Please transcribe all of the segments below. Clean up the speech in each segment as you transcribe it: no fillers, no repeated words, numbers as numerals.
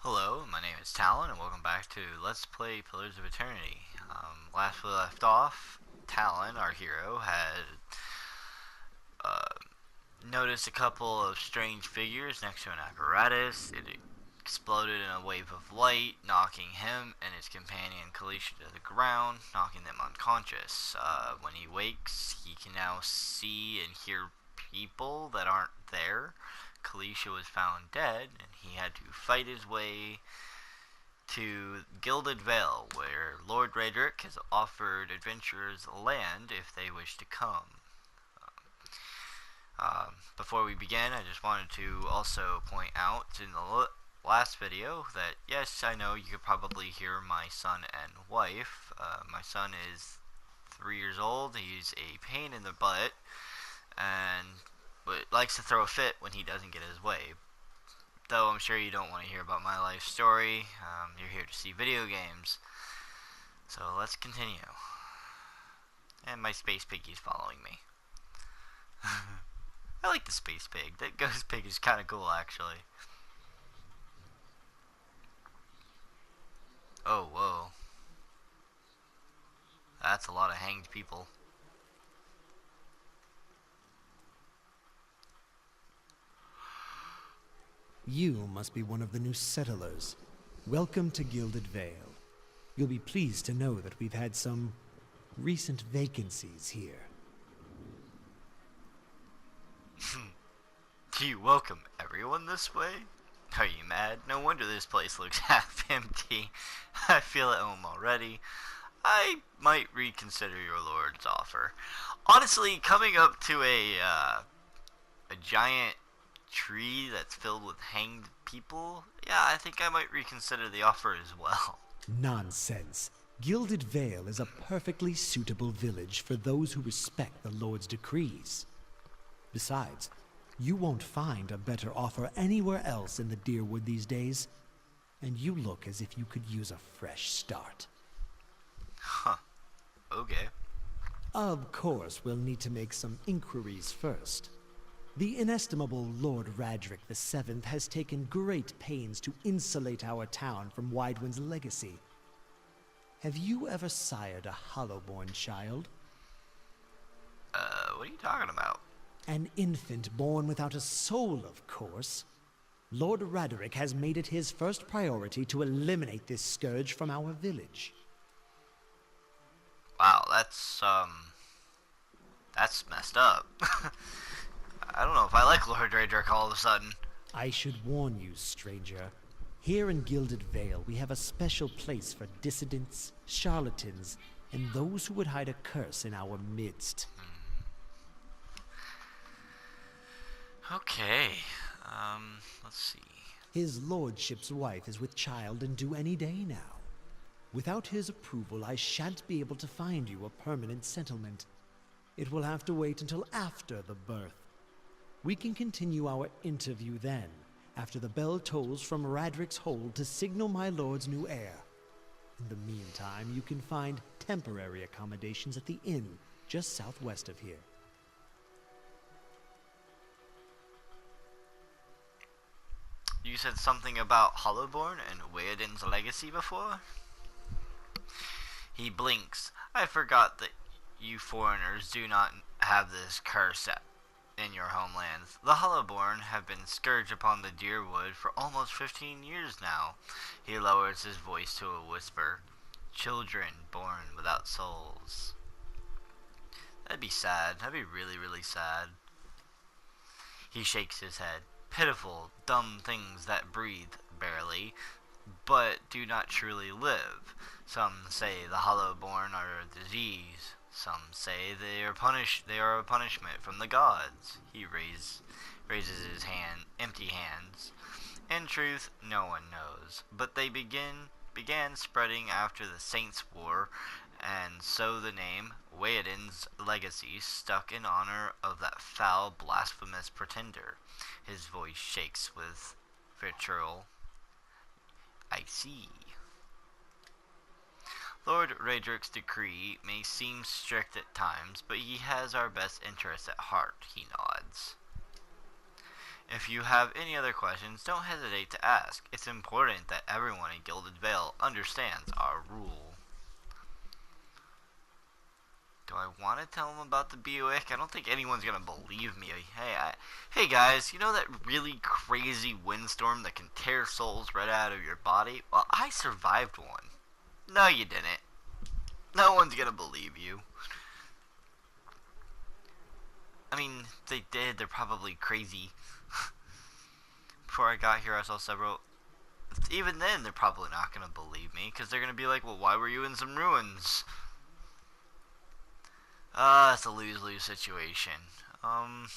Hello, my name is Talon, and welcome back to Let's Play Pillars of Eternity. Last we left off, Talon, our hero, had uh, noticed a couple of strange figures next to an apparatus. It exploded in a wave of light, knocking him and his companion Kalisha to the ground, knocking them unconscious. When he wakes, he can now see and hear people that aren't there. Kalisha was found dead, and he had to fight his way to Gilded Vale, where Lord Raedric has offered adventurers land if they wish to come. Before we begin, I just wanted to also point out in the last video that yes, I know you could probably hear my son and wife. My son is 3 years old. He's a pain in the butt, and but likes to throw a fit when he doesn't get his way. Though I'm sure you don't want to hear about my life story. You're here to see video games. So let's continue. And my space piggy's following me. I like the space pig. That ghost pig is kind of cool, actually. Oh, whoa. That's a lot of hanged people. You must be one of the new settlers. Welcome to Gilded Vale. You'll be pleased to know that we've had some recent vacancies here. Do you welcome everyone this way? Are you mad? No wonder this place looks half empty. I feel at home already. I might reconsider your lord's offer. Honestly, coming up to a giant tree that's filled with hanged people, yeah, I think I might reconsider the offer as well. Nonsense. Gilded Vale is a perfectly suitable village for those who respect the Lord's decrees. Besides, you won't find a better offer anywhere else in the Deerwood these days. And you look as if you could use a fresh start. Huh. Okay. Of course, we'll need to make some inquiries first. The inestimable Lord Raedric VII has taken great pains to insulate our town from Widewind's legacy. Have you ever sired a Hollowborn child? What are you talking about? An infant born without a soul, of course. Lord Raedric has made it his first priority to eliminate this scourge from our village. Wow, that's messed up. I don't know if I like Lord Raedric all of a sudden. I should warn you, stranger. Here in Gilded Vale, we have a special place for dissidents, charlatans, and those who would hide a curse in our midst. Okay. Let's see. His lordship's wife is with child and due any day now. Without his approval, I shan't be able to find you a permanent settlement. It will have to wait until after the birth. We can continue our interview then, after the bell tolls from Raedric's hold to signal my lord's new heir. In the meantime, you can find temporary accommodations at the inn just southwest of here. You said something about Hollowborn and Waodin's legacy before? He blinks. I forgot that you foreigners do not have this curse in your homelands. The Hollowborn have been scourged upon the Deerwood for almost 15 years now. He lowers his voice to a whisper. Children born without souls. That'd be sad. That'd be really, really sad. He shakes his head. Pitiful, dumb things that breathe, barely, but do not truly live. Some say the Hollowborn are a disease. Some say they are a punishment from the gods. He raises his empty hands. In truth, no one knows. But they began spreading after the Saints' War, and so the name Waodin's legacy stuck in honor of that foul, blasphemous pretender. His voice shakes with vitriol. I see. Lord Raedric's decree may seem strict at times, but he has our best interests at heart, he nods. If you have any other questions, don't hesitate to ask. It's important that everyone in Gilded Vale understands our rule. Do I want to tell them about the Buick? I don't think anyone's gonna believe me. Hey guys, you know that really crazy windstorm that can tear souls right out of your body? Well, I survived one. No, you didn't. No one's gonna believe you. I mean, they did. They're probably crazy. Before I got here, I saw several. Even then, they're probably not gonna believe me because they're gonna be like, "Well, why were you in some ruins?" It's a lose-lose situation. Well,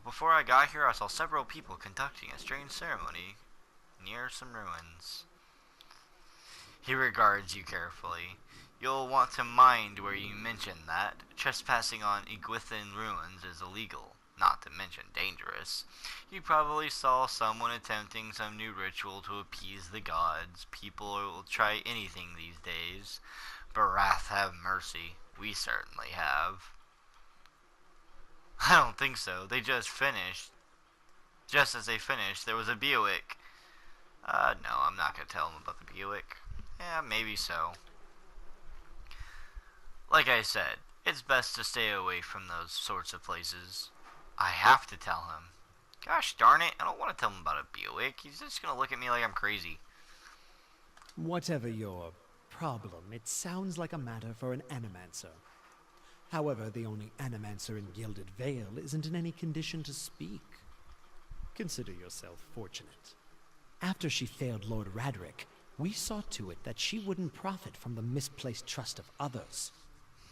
before I got here, I saw several people conducting a strange ceremony near some ruins. He regards you carefully. You'll want to mind where you mention that. Trespassing on Iguithan ruins is illegal, not to mention dangerous. You probably saw someone attempting some new ritual to appease the gods. People will try anything these days. Barath have mercy. We certainly have. I don't think so. They just finished. Just as they finished, there was a Buick. No, I'm not gonna tell them about the Buick. Yeah, maybe so. Like I said, it's best to stay away from those sorts of places. I have to tell him. Gosh darn it, I don't want to tell him about a Buick. He's just gonna look at me like I'm crazy. Whatever your problem, it sounds like a matter for an animancer. However, the only animancer in Gilded Vale isn't in any condition to speak. Consider yourself fortunate. After she failed Lord Radric, we saw to it that she wouldn't profit from the misplaced trust of others.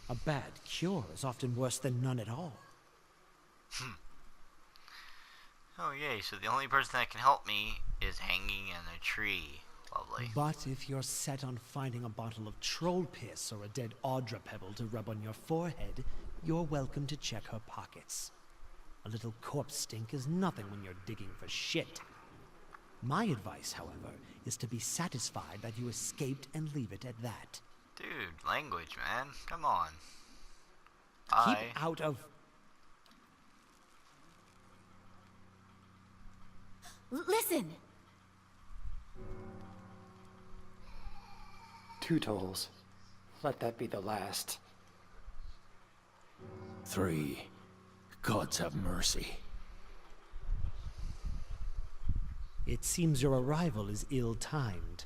A bad cure is often worse than none at all. Oh yay, so the only person that can help me is hanging in a tree. Lovely. But if you're set on finding a bottle of troll piss or a dead Audra pebble to rub on your forehead, you're welcome to check her pockets. A little corpse stink is nothing when you're digging for shit. My advice, however, is to be satisfied that you escaped and leave it at that. Dude, language, man. Come on. Keep out of... Listen! 2 tolls. Let that be the last. 3. Gods have mercy. It seems your arrival is ill-timed.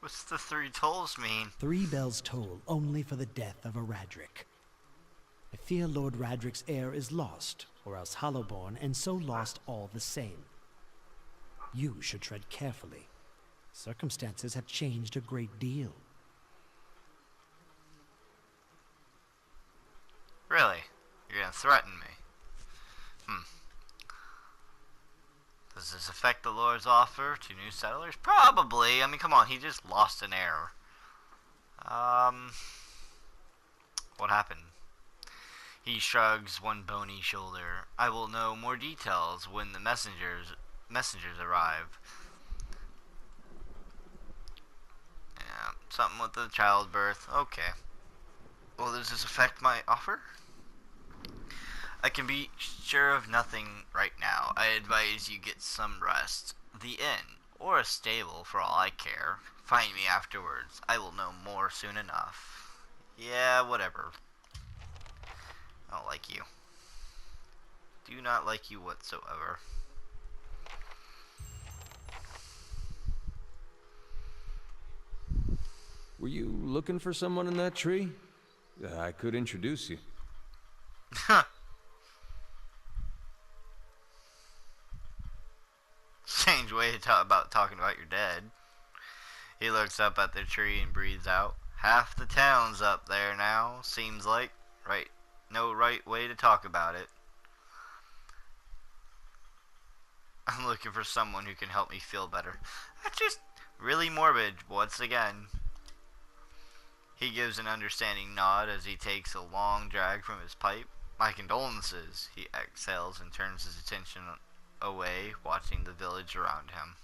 What's the 3 tolls mean? 3 bells toll only for the death of a Radric. I fear Lord Radric's heir is lost, or else Hollowborn, and so lost all the same. You should tread carefully. Circumstances have changed a great deal. Really? You're gonna threaten me? Does this affect the Lord's offer to new settlers? Probably. I mean, come on, he just lost an heir. What happened? He shrugs one bony shoulder. I will know more details when the messengers arrive. Yeah, something with the childbirth. Okay. Well, does this affect my offer? I can be sure of nothing right now. I advise you get some rest. The inn, or a stable for all I care. Find me afterwards. I will know more soon enough. Yeah, whatever. I don't like you. Do not like you whatsoever. Were you looking for someone in that tree? I could introduce you. Strange way to talk about talking about your dad. He looks up at the tree and breathes out. Half the town's up there now, seems like. Right. No right way to talk about it. I'm looking for someone who can help me feel better. That's just really morbid, once again. He gives an understanding nod as he takes a long drag from his pipe. My condolences. He exhales and turns his attention away, watching the village around him.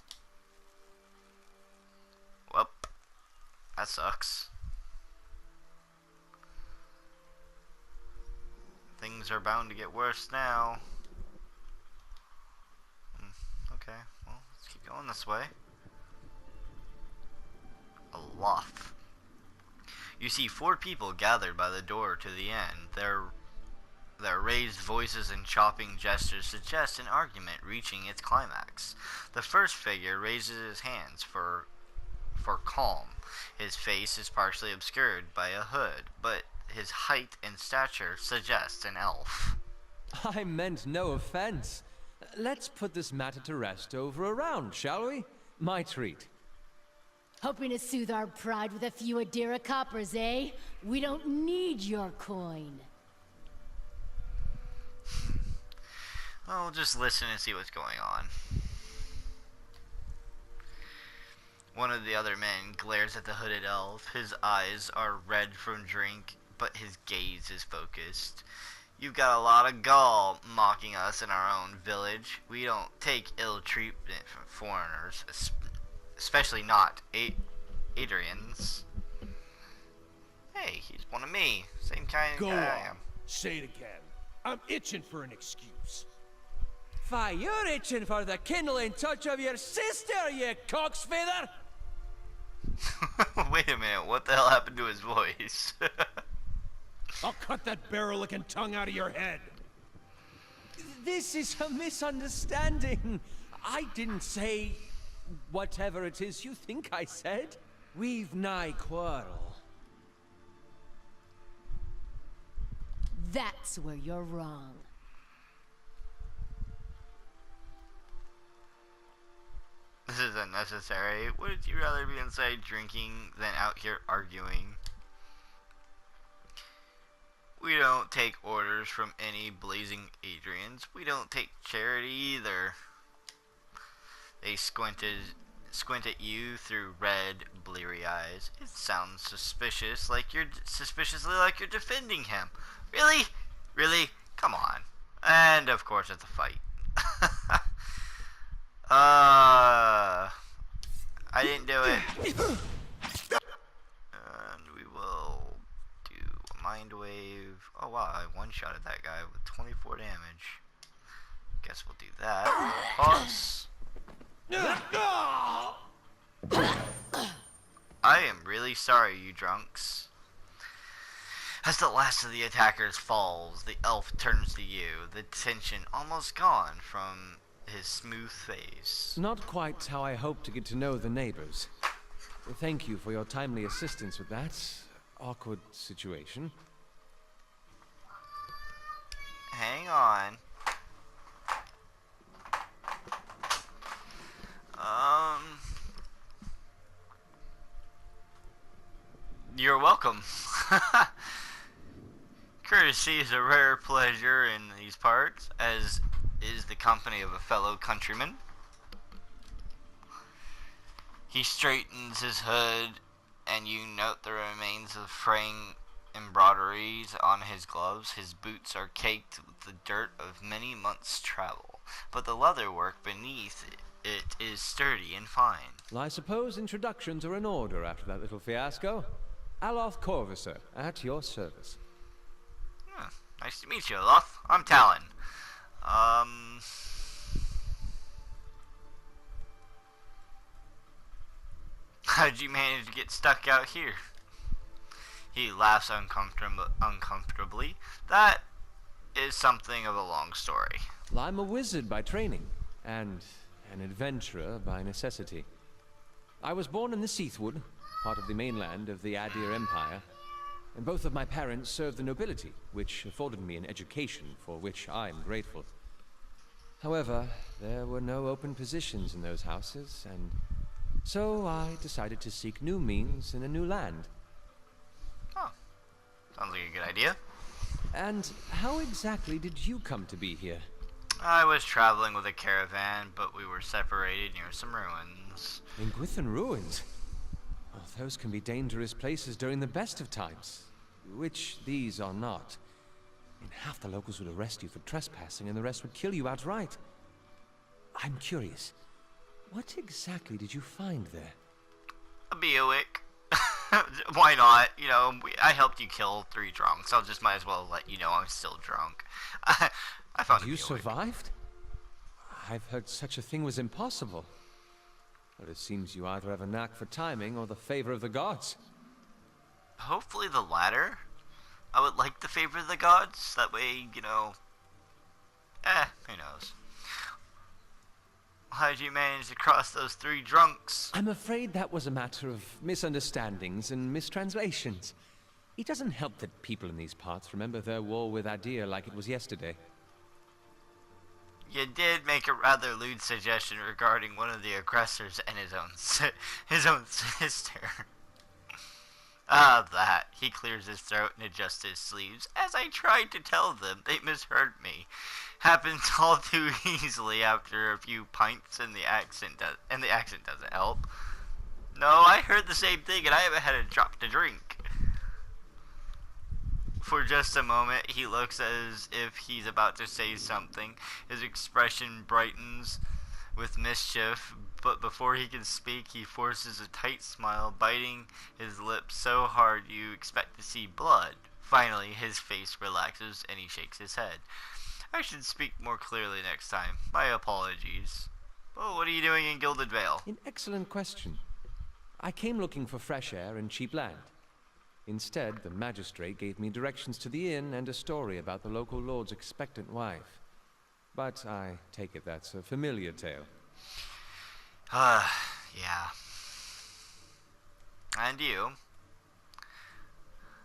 Well, that sucks. Things are bound to get worse now. Let's keep going this way. A loft. You see 4 people gathered by the door to the end. Their raised voices and chopping gestures suggest an argument reaching its climax. The first figure raises his hands for calm. His face is partially obscured by a hood, but his height and stature suggests an elf. I meant no offense. Let's put this matter to rest over a round, shall we? My treat. Hoping to soothe our pride with a few Adira coppers, eh? We don't need your coin. Well, just listen and see what's going on. One of the other men glares at the hooded elf. His eyes are red from drink, but his gaze is focused. You've got a lot of gall mocking us in our own village. We don't take ill treatment from foreigners, especially not Adrians. Hey, he's one of me. Same kind of Go guy on. I am. Say it again. I'm itching for an excuse. Why, you're itching for the kindling touch of your sister, you cocksfeather! Wait a minute, what the hell happened to his voice? I'll cut that barrel-licking tongue out of your head. This is a misunderstanding. I didn't say whatever it is you think I said. We've nigh quarrel. That's where you're wrong. This is unnecessary. Wouldn't you rather be inside drinking than out here arguing? We don't take orders from any blazing Adrians. We don't take charity either. They squint at you through red, bleary eyes. It sounds suspiciously like you're defending him. Really? Really? Come on. And of course it's a fight. I didn't do it. And we will do a mind wave. Oh wow, I one-shotted that guy with 24 damage. Guess we'll do that. Pause. I am really sorry, you drunks. As the last of the attackers falls, the elf turns to you, the tension almost gone from his smooth face. Not quite how I hoped to get to know the neighbors. Thank you for your timely assistance with that awkward situation. Hang on. You're welcome. Courtesy is a rare pleasure in these parts, as is the company of a fellow countryman. He straightens his hood, and you note the remains of fraying embroideries on his gloves. His boots are caked with the dirt of many months' travel, but the leatherwork beneath it is sturdy and fine. Well, I suppose introductions are in order after that little fiasco. Aloth Corvisor, at your service. Nice to meet you, Aloth. I'm Talon. How'd you manage to get stuck out here? He laughs uncomfortably. That is something of a long story. Well, I'm a wizard by training, and an adventurer by necessity. I was born in the Seathwood, part of the mainland of the Adir Empire, and both of my parents served the nobility, which afforded me an education for which I'm grateful. However, there were no open positions in those houses, and so I decided to seek new means in a new land. Oh, sounds like a good idea. And how exactly did you come to be here? I was traveling with a caravan, but we were separated near some ruins. In Gwithan Ruins? Oh, those can be dangerous places during the best of times, which these are not. And half the locals would arrest you for trespassing, and the rest would kill you outright. I'm curious, what exactly did you find there? A Beowick. Why not? You know, I helped you kill 3 drunks. I'll just might as well let you know I'm still drunk. I found a You Beowick. survived? I've heard such a thing was impossible. But it seems you either have a knack for timing or the favor of the gods. Hopefully the latter. I would like the favor of the gods. That way, who knows. How'd you manage to cross those 3 drunks? I'm afraid that was a matter of misunderstandings and mistranslations. It doesn't help that people in these parts remember their war with Adir like it was yesterday. You did make a rather lewd suggestion regarding one of the aggressors and his own sister. That. He clears his throat and adjusts his sleeves. As I tried to tell them, they misheard me. Happens all too easily after a few pints, and the accent doesn't help. No, I heard the same thing, and I haven't had a drop to drink. For just a moment, he looks as if he's about to say something. His expression brightens with mischief, but before he can speak, he forces a tight smile, biting his lips so hard you expect to see blood. Finally, his face relaxes, and he shakes his head. I should speak more clearly next time. My apologies. Oh, what are you doing in Gilded Vale? An excellent question. I came looking for fresh air and cheap land. Instead, the magistrate gave me directions to the inn and a story about the local lord's expectant wife. But I take it that's a familiar tale. Yeah. And you?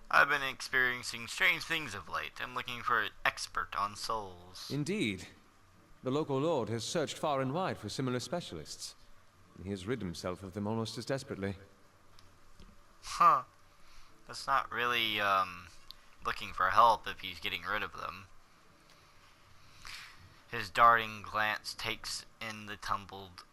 I've been experiencing strange things of late. I'm looking for an expert on souls. Indeed. The local lord has searched far and wide for similar specialists. And he has rid himself of them almost as desperately. Huh. That's not really, looking for help if he's getting rid of them. His darting glance takes in the tumbled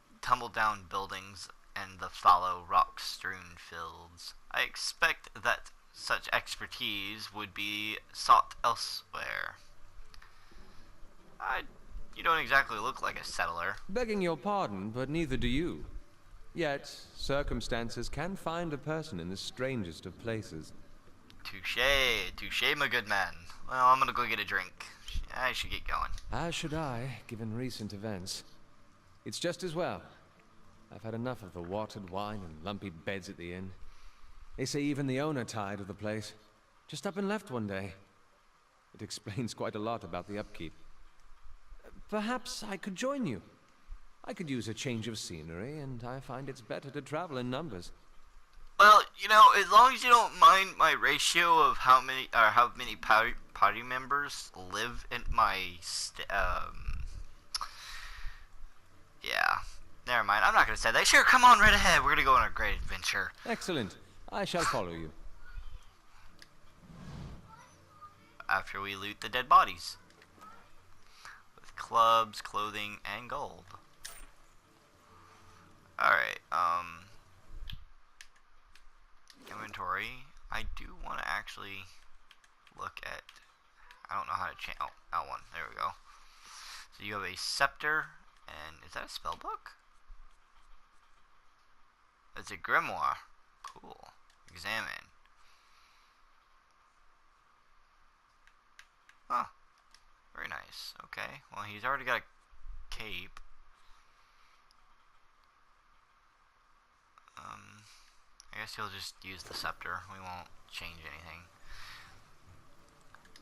down buildings and the fallow rock-strewn fields. I expect that such expertise would be sought elsewhere. You don't exactly look like a settler. Begging your pardon, but neither do you. Yet, circumstances can find a person in the strangest of places. Touché, my good man. Well, I'm gonna go get a drink. I should get going. As should I, given recent events. It's just as well. I've had enough of the watered wine and lumpy beds at the inn. They say even the owner tired of the place. Just up and left one day. It explains quite a lot about the upkeep. Perhaps I could join you. I could use a change of scenery, and I find it's better to travel in numbers. Well, as long as you don't mind my ratio of how many party members live in my yeah. Never mind. I'm not gonna say that. Sure, come on right ahead. We're gonna go on a great adventure. Excellent. I shall follow you. After we loot the dead bodies. With clubs, clothing, and gold. Alright, inventory. I do want to actually look at, I don't know how to change, oh, L1, there we go. So you have a scepter, and is that a spell book? It's a grimoire. Cool. Examine. Huh. Very nice. Okay, well he's already got a cape. I guess he'll just use the scepter. We won't change anything.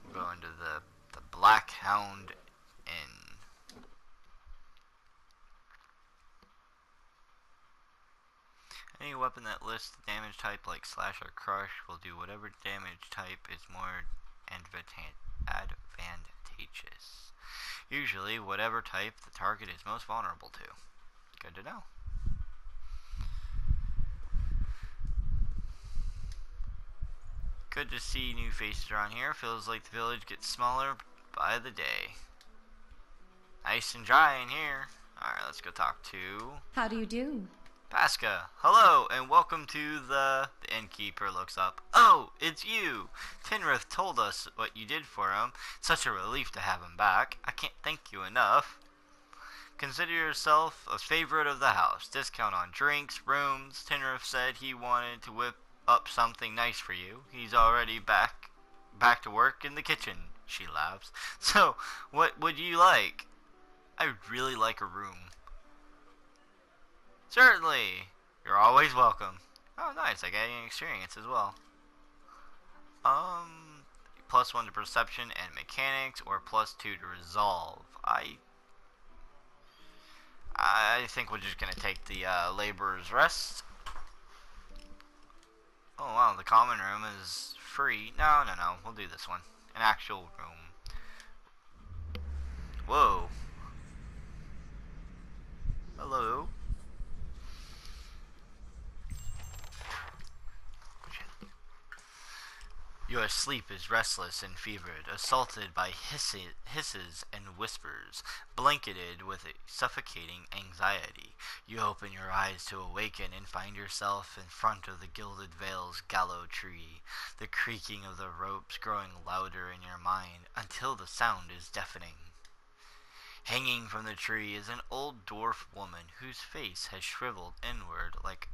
We'll go into the Black Hound Inn. Any weapon that lists the damage type like slash or crush will do whatever damage type is more advantageous. Usually whatever type the target is most vulnerable to. Good to know. Good to see new faces around here. Feels like the village gets smaller by the day. Nice and dry in here. Alright, let's go talk to... How do you do? Pasca. Hello, and welcome to the innkeeper looks up. Oh, it's you! Tinrith told us what you did for him. Such a relief to have him back. I can't thank you enough. Consider yourself a favorite of the house. Discount on drinks, rooms. Tinrith said he wanted to whip up something nice for you. He's already back to work in the kitchen. She laughs. So, what would you like? I would really like a room. Certainly. You're always welcome. Oh, nice. I got an experience as well. +1 to perception and mechanics, or +2 to resolve. I think we're just gonna take the laborer's rest. Oh wow, the common room is free. No, we'll do this one. An actual room. Whoa. Hello. Your sleep is restless and fevered, assaulted by hisses and whispers, blanketed with a suffocating anxiety. You open your eyes to awaken and find yourself in front of the Gilded Vale's gallows tree, the creaking of the ropes growing louder in your mind until the sound is deafening. Hanging from the tree is an old dwarf woman whose face has shriveled inward like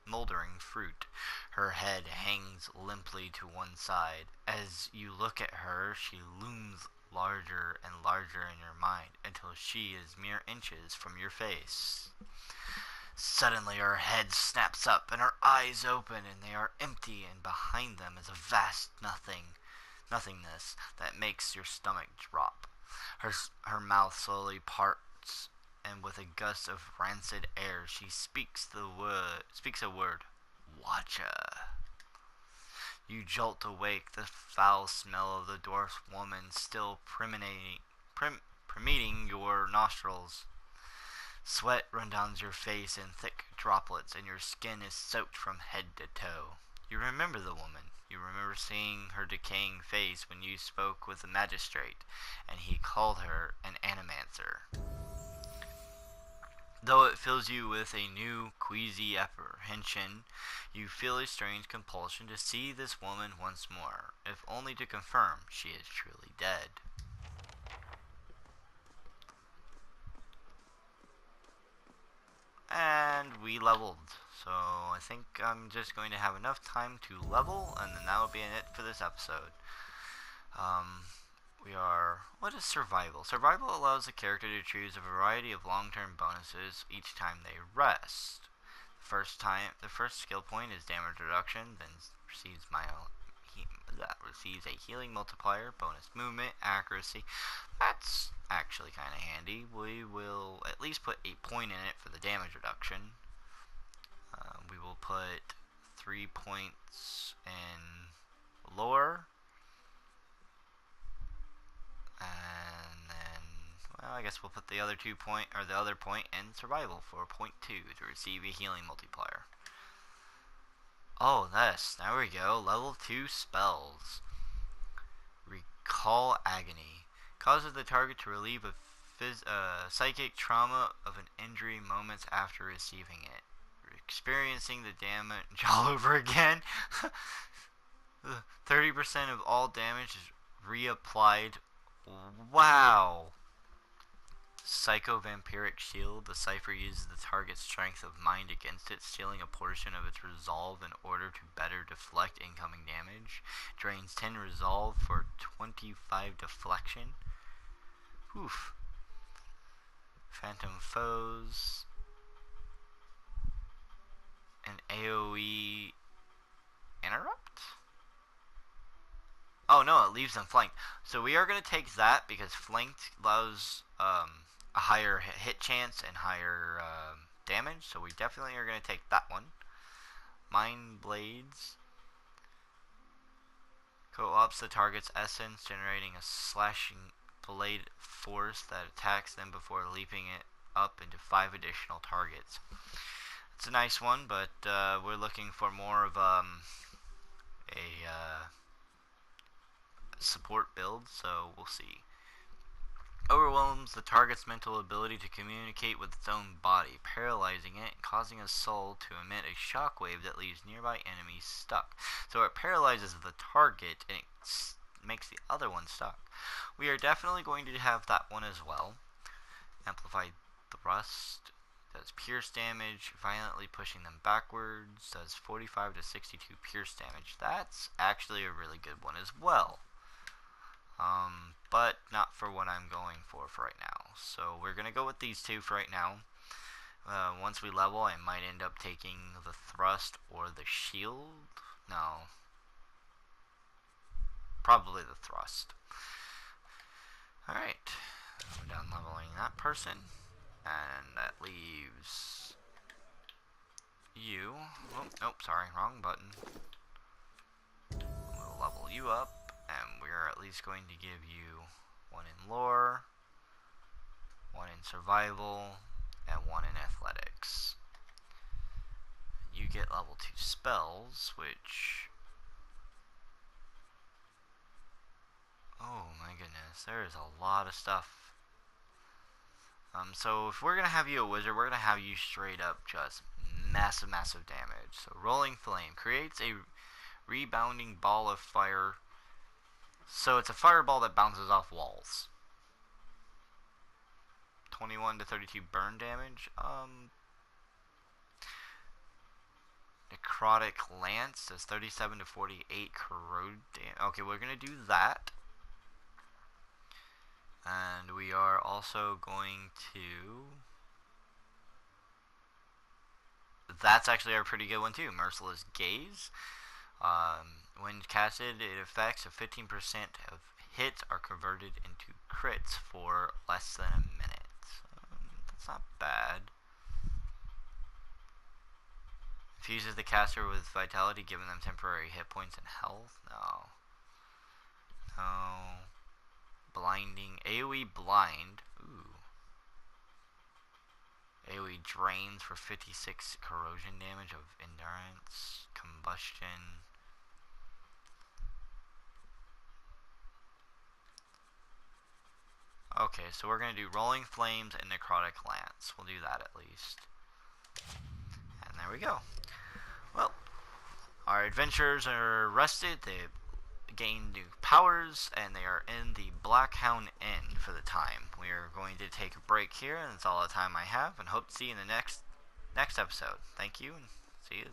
moldering fruit. Her head hangs limply to one side. As you look at her, she looms larger and larger in your mind until she is mere inches from your face. Suddenly her head snaps up and her eyes open, and they are empty, and behind them is a vast nothingness that makes your stomach drop. Her mouth slowly parts, and with a gust of rancid air, she speaks a word. Watcha. You jolt awake, the foul smell of the dwarf woman still permeating your nostrils. Sweat runs down your face in thick droplets, and your skin is soaked from head to toe. You remember the woman. You remember seeing her decaying face when you spoke with the magistrate, and he called her an animancer. Though it fills you with a new, queasy apprehension, you feel a strange compulsion to see this woman once more, if only to confirm she is truly dead. And we leveled. So I think I'm just going to have enough time to level, and then that will be it for this episode. What is survival? Survival allows the character to choose a variety of long-term bonuses each time they rest. The first skill point is damage reduction, then receives a healing multiplier, bonus movement, accuracy. That's actually kind of handy. We will at least put a point in it for the damage reduction. We will put 3 points in lore, and then, well, I guess we'll put the other point in survival for point 2 to receive a healing multiplier. Oh, there we go. Level 2 spells. Recall Agony. Causes the target to relieve a psychic trauma of an injury moments after receiving it. Experiencing the damage all over again. 30% of all damage is reapplied. Wow. Psycho-Vampiric Shield. The Cypher uses the target's strength of mind against it, stealing a portion of its resolve in order to better deflect incoming damage. Drains 10 resolve for 25 deflection. Oof. Phantom Foes. An AoE interrupt? Oh no, it leaves them flanked. So we are going to take that because flanked allows a higher hit chance and higher damage. So we definitely are going to take that one. Mind Blades. Co-ops the target's essence, generating a slashing blade force that attacks them before leaping it up into 5 additional targets. It's a nice one, but we're looking for more of a support build, so we'll see. Overwhelms the target's mental ability to communicate with its own body, paralyzing it and causing its soul to emit a shockwave that leaves nearby enemies stuck. So it paralyzes the target and it makes the other one stuck. We are definitely going to have that one as well. Amplified Thrust. Does pierce damage, violently pushing them backwards. Does 45 to 62 pierce damage. That's actually a really good one as well. But not for what I'm going for right now. So we're going to go with these two for right now. Once we level, I might end up taking the thrust or the shield. No. Probably the thrust. Alright. We're done leveling that person. And that leaves you. Oh, nope, sorry, wrong button. We'll level you up, and we're at least going to give you 1 in lore, 1 in survival, and 1 in athletics. You get level 2 spells, which... oh my goodness, there is a lot of stuff. So if we're going to have you a wizard, we're going to have you straight up just massive damage. So Rolling Flame creates a rebounding ball of fire. So it's a fireball that bounces off walls. 21 to 32 burn damage. Necrotic Lance does 37 to 48 corrode damage. Okay, we're going to do that. And we are also going to... that's actually a pretty good one too. Merciless Gaze. When casted, it affects of 15% of hits are converted into crits for less than a minute. That's not bad. Fuses the caster with vitality, giving them temporary hit points and health. No. Blinding. AoE blind. Ooh. AoE drains for 56 corrosion damage of endurance. Combustion. Okay, so we're going to do Rolling Flames and Necrotic Lance. We'll do that at least. And there we go. Well, our adventurers are rested. They gained new powers, and they are in the Blackhound Inn for the time. We are going to take a break here, and that's all the time I have, and hope to see you in the next episode. Thank you, and see you.